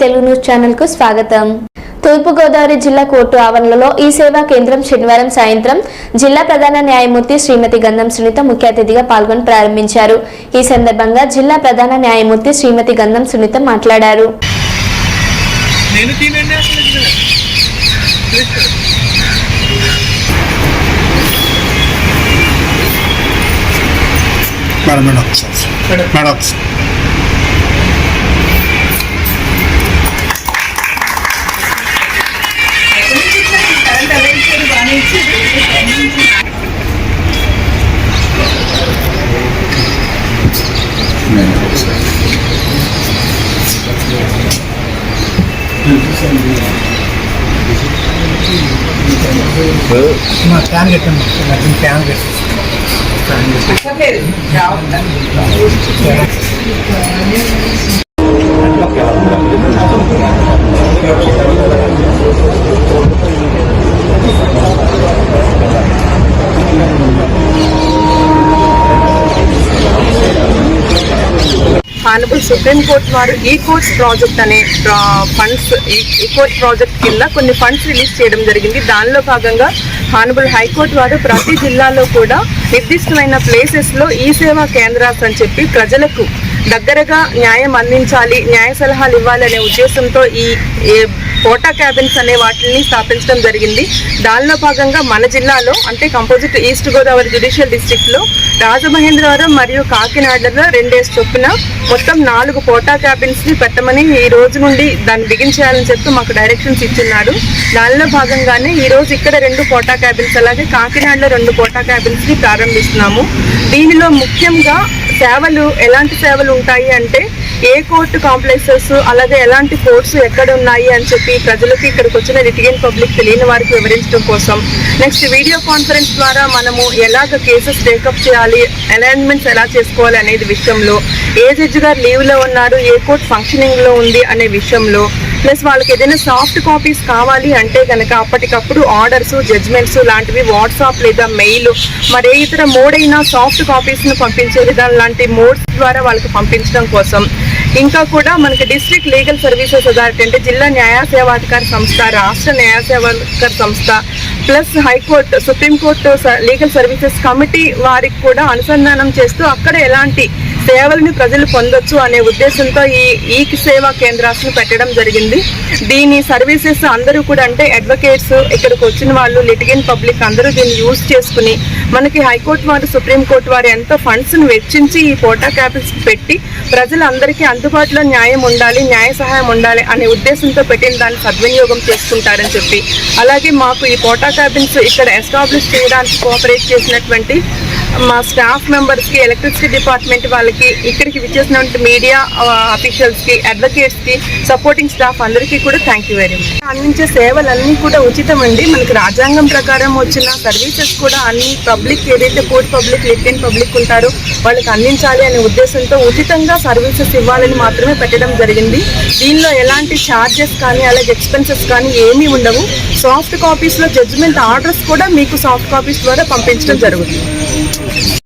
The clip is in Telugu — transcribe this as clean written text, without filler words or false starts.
తెలుగు న్యూస్ ఛానల్ కు స్వాగతం. తూర్పు గోదావరి జిల్లా కోర్టు ఆవరణలో ఈ సేవా కేంద్రం శనివారం సాయంత్రం జిల్లా ప్రధాన న్యాయమూర్తి శ్రీమతి గంధం సునీత ముఖ్య అతిథిగా పాల్గొని ప్రారంభించారు. ఈ సందర్భంగా జిల్లా ప్రధాన న్యాయమూర్తి శ్రీమతి గంధం సునీత మాట్లాడారు. ఆనరబుల్ సుప్రీం కోర్టు వారు ఈ కోర్ట్స్ ప్రాజెక్ట్ అనే ఫండ్స్ ఈ కోర్ట్ ప్రాజెక్ట్ కింద కొన్ని ఫండ్స్ రిలీజ్ చేయడం జరిగింది. దానిలో భాగంగా ఆనరబుల్ హైకోర్టు వారు ప్రతి జిల్లాలో కూడా నిర్దిష్టమైన ప్లేసెస్లో ఈ సేవా కేంద్రాస్ అని చెప్పి ప్రజలకు దగ్గరగా న్యాయం అందించాలి, న్యాయ సలహాలు ఇవ్వాలి అనే ఉద్దేశంతో ఈ కోటా క్యాబిన్స్ అనే వాటిని స్థాపించడం జరిగింది. దానిలో భాగంగా మన జిల్లాలో అంటే కంపోజిట్ ఈస్ట్ గోదావరి జ్యుడిషియల్ డిస్ట్రిక్ట్లో రాజమహేంద్రవరం మరియు కాకినాడలో 2 చొప్పున మొత్తం 4 కోటా క్యాబిన్స్ని పెట్టమని ఈ రోజు నుండి దాన్ని బిగించేయాలని చెప్పి మాకు డైరెక్షన్స్ ఇచ్చున్నారు. దానిలో భాగంగానే ఈ రోజు ఇక్కడ 2 కోటా క్యాబిన్స్ అలాగే కాకినాడలో 2 కోటా క్యాబిన్స్ని ప్రారంభిస్తున్నాము. దీనిలో ముఖ్యంగా సేవలు ఎలాంటి సేవలు ఉంటాయి అంటే ఏ కోర్టు కాంప్లెక్సెస్ అలాగే ఎలాంటి కోర్ట్స్ ఎక్కడ ఉన్నాయి అని చెప్పి ప్రజలకి ఇక్కడికి వచ్చిన లిటిగెంట్ పబ్లిక్ తెలియని వారికి వివరించడం కోసం, నెక్స్ట్ వీడియో కాన్ఫరెన్స్ ద్వారా మనము ఎలాగ కేసెస్ టేకప్ చేయాలి, అలైన్మెంట్స్ ఎలా చేసుకోవాలి అనేది విషయంలో, ఏ జడ్జి గారు లీవ్లో ఉన్నారు, ఏ కోర్టు ఫంక్షనింగ్లో ఉంది అనే విషయంలో, ప్లస్ వాళ్ళకి ఏదైనా సాఫ్ట్ కాపీస్ కావాలి అంటే కనుక అప్పటికప్పుడు ఆర్డర్స్ జడ్జ్మెంట్స్ లాంటివి వాట్సాప్ లేదా మెయిల్ మరే ఇతర మోడ్ అయినా సాఫ్ట్ కాపీస్ను పంపించే విధానం లాంటి మోడ్స్ ద్వారా వాళ్ళకి పంపించడం కోసం, ఇంకా కూడా మనకి డిస్ట్రిక్ట్ లీగల్ సర్వీసెస్ అథారిటీ అంటే జిల్లా న్యాయ సేవాధికార సంస్థ, రాష్ట్ర న్యాయ సేవాధికార సంస్థ plus high court supreme court legal services committee వారికి కూడా అనుసంధానం చేస్తూ అక్కడ ఎలాంటి సేవలను ప్రజలు పొందొచ్చు అనే ఉద్దేశంతో ఈ సేవా కేంద్రాలను పెట్టడం జరిగింది. దీని సర్వీసెస్ అందరూ కూడా అంటే అడ్వకేట్స్, ఇక్కడికి వచ్చిన వాళ్ళు, లిటిగెంట్ పబ్లిక్ అందరూ దీన్ని యూజ్ చేసుకుని మనకి హైకోర్టు వారు సుప్రీంకోర్టు వారు ఎంతో ఫండ్స్ను వెచ్చించి ఈ కోటా క్యాబిన్స్ పెట్టి ప్రజలందరికీ అందుబాటులో న్యాయం ఉండాలి, న్యాయ సహాయం ఉండాలి అనే ఉద్దేశంతో పెట్టిన దాన్ని సద్వినియోగం చేసుకుంటారని చెప్పి, అలాగే మాకు ఈ కోటా క్యాబిన్స్ ఇక్కడ ఎస్టాబ్లిష్ చేయడానికి కోఆపరేట్ చేసినటువంటి మా స్టాఫ్ మెంబర్స్కి, ఎలక్ట్రిసిటీ డిపార్ట్మెంట్ వాళ్ళకి, ఇక్కడికి విచ్చేసినటువంటి మీడియా అఫీషియల్స్కి, అడ్వకేట్స్కి, సపోర్టింగ్ స్టాఫ్ అందరికీ కూడా థ్యాంక్ యూ వెరీ మచ్. అందించే సేవలన్నీ కూడా ఉచితమండి. మనకి రాజ్యాంగం ప్రకారం వచ్చిన సర్వీసెస్ కూడా అన్ని పబ్లిక్ ఏదైతే కోర్ట్ పబ్లిక్, లిటిగెంట్ పబ్లిక్ ఉంటారో వాళ్ళకి అందించాలి అనే ఉద్దేశంతో ఉచితంగా సర్వీసెస్ ఇవ్వాలని మాత్రమే పెట్టడం జరిగింది. దీనిలో ఎలాంటి ఛార్జెస్ కానీ అలాగే ఎక్స్పెన్సెస్ కానీ ఏమీ ఉండవు. సాఫ్ట్ కాపీస్లో జడ్జిమెంట్ ఆర్డర్స్ కూడా మీకు సాఫ్ట్ కాపీస్ ద్వారా పంపించడం జరుగుతుంది.